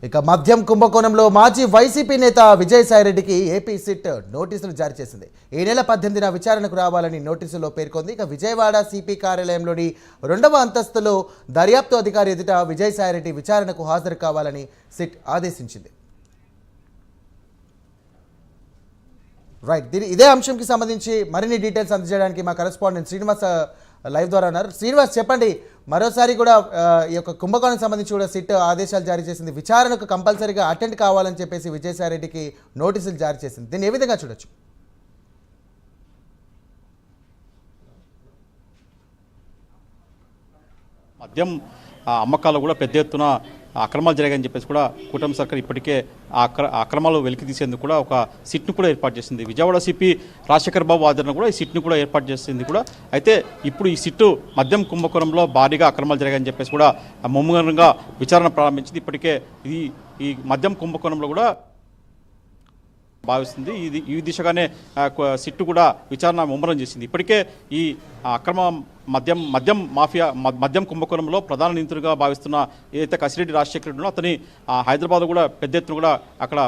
ఇక మద్యం కుంభకోణంలో మాజీ వైసీపీ నేత విజయసాయిరెడ్డికి ఏపీ సిట్ నోటీసులు జారీ చేసింది. ఈ నెల 18న విచారణకు రావాలని నోటీసులో పేర్కొంది. ఇక విజయవాడ సిపి కార్యాలయంలోని 2వ అంతస్తులో దర్యాప్తు అధికారి ఎదుట విజయసాయిరెడ్డి విచారణకు హాజరు కావాలని సిట్ ఆదేశించింది. రైట్, ఇదే అంశంకి సంబంధించి మరిన్ని డీటెయిల్స్ అందజేయడానికి మా కరెస్పాండెంట్ శ్రీనివాస్ లైవ్ ద్వారా ఉన్నారు. శ్రీనివాస్, చెప్పండి, మరోసారి కూడా ఈ యొక్క కుంభకోణం సంబంధించి కూడా సిట్ ఆదేశాలు జారీ చేసింది. విచారణకు కంపల్సరీగా అటెండ్ కావాలని చెప్పేసి విజయసాయిరెడ్డికి నోటీసులు జారీ చేసింది. దీన్ని ఏ విధంగా చూడొచ్చు? మద్యం అమ్మకాలు కూడా పెద్ద ఎత్తున అక్రమాలు జరిగాయని చెప్పేసి కూడా కూటమి సర్కార్ ఇప్పటికే అక్రమాలు వెలికి తీసేందుకు కూడా ఒక సిట్ను కూడా ఏర్పాటు చేసింది. విజయవాడ సిపి రాజశేఖర్ బాబు ఆధ్వర్యంలో కూడా ఈ సిట్ను కూడా ఏర్పాటు చేసింది కూడా. అయితే ఇప్పుడు ఈ సిట్టు మద్యం కుంభకోణంలో భారీగా అక్రమాలు జరిగాయని చెప్పేసి కూడా ముమ్మరంగా విచారణ ప్రారంభించింది. ఇప్పటికే ఈ మద్యం కుంభకోణంలో కూడా భావిస్తుంది. ఈ దిశగానే సిట్టు కూడా విచారణ ముమ్మరం చేసింది. ఇప్పటికే ఈ అక్రమ మద్యం మాఫియా మద్యం కుంభకోణంలో ప్రధాన నిందితుడిగా భావిస్తున్న ఏదైతే కసిరెడ్డి రాజశేఖర రెడ్డి అతని హైదరాబాద్ కూడా పెద్ద ఎత్తున కూడా అక్కడ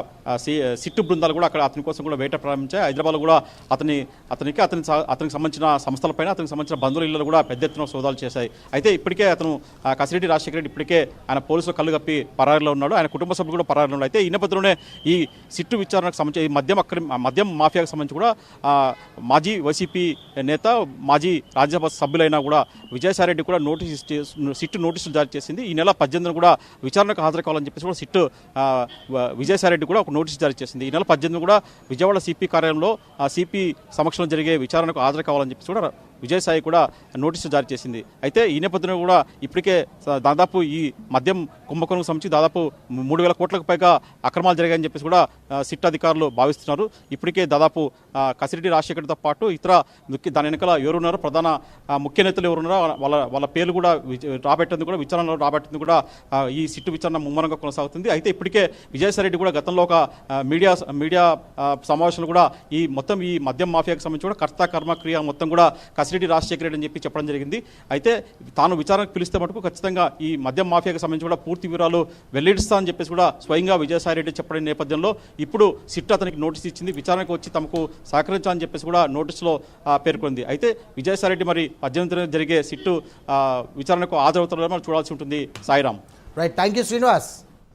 సిట్టు బృందాలు కూడా అక్కడ అతని కోసం కూడా వేట ప్రారంభించాయి. హైదరాబాద్ కూడా అతనికి సంబంధించిన సంస్థలపైన అతనికి సంబంధించిన బంధువుల ఇళ్లలో కూడా పెద్ద ఎత్తున సోదాలు చేశాయి. అయితే ఇప్పటికే అతను కసిరెడ్డి రాజశేఖర రెడ్డి ఇప్పటికే ఆయన పోలీసులు కళ్ళు కప్పి పరారీలో ఉన్నాడు. ఆయన కుటుంబ సభ్యులు కూడా పరారీలో ఉన్నాడు. అయితే ఈ నేపథ్యంలోనే ఈ సిట్టు విచారణకు సంబంధించి మద్యం మాఫియాకు సంబంధించి కూడా మాజీ వైసీపీ నేత మాజీ రాజ్యసభ సభ్యులైన కూడా విజయసాయిరెడ్డి కూడా సిట్టు నోటీసులు జారీ చేసింది. ఈ నెల 18న కూడా విచారణకు హాజరు కావాలని చెప్పేసి కూడా సిట్టు విజయసాయిరెడ్డి కూడా ఒక నోటీసు జారీ చేసింది. ఈ నెల 18న కూడా విజయవాడ సిపి కార్యాలయంలో సిపి సమక్షంలో జరిగే విచారణకు హాజరు కావాలని చెప్పేసి కూడా విజయసాయి కూడా నోటీసులు జారీ చేసింది. అయితే ఈ నేపథ్యంలో కూడా ఇప్పటికే దాదాపు ఈ మద్యం కుంభకోణంకు సంబంధించి దాదాపు 3,000 కోట్లకు పైగా అక్రమాలు జరిగాయని చెప్పేసి కూడా సిట్ అధికారులు భావిస్తున్నారు. ఇప్పటికే దాదాపు కసిరెడ్డి రాజశేఖర్తో పాటు ఇతర దాని వెనకాల ఎవరున్నారో ప్రధాన ముఖ్య నేతలు ఎవరున్నారో వాళ్ళ పేర్లు కూడా రాబెట్టేందుకు కూడా విచారణలో రాబెట్టేందుకు కూడా ఈ సిట్టు విచారణ ముమ్మరంగా కొనసాగుతుంది. అయితే ఇప్పటికే విజయసాయిరెడ్డి కూడా గతంలో ఒక మీడియా సమావేశంలో కూడా ఈ మద్యం మాఫియాకు సంబంధించి కూడా కర్త కర్మ క్రియ మొత్తం కూడా కసిరెడ్డి రాజశేఖర రెడ్డి అని చెప్పి చెప్పడం జరిగింది. అయితే తాను విచారణకు పిలిస్తే మటుకు ఖచ్చితంగా ఈ మద్యం మాఫియాకు సంబంధించి కూడా పూర్తి వివరాలు వెల్లడిస్తా అని చెప్పేసి కూడా స్వయంగా విజయసాయిరెడ్డి చెప్పడం నేపథ్యంలో ఇప్పుడు సిట్ అతనికి నోటీస్ ఇచ్చింది. విచారణకు వచ్చి తమకు సహకరించాలని చెప్పేసి కూడా నోటీసులో పేర్కొంది. అయితే విజయసాయిరెడ్డి మరి 18న జరిగే సిట్టు విచారణకు హాజరవుతారో మనం చూడాల్సి ఉంటుంది. Sairam. Right, thank you Srinivas.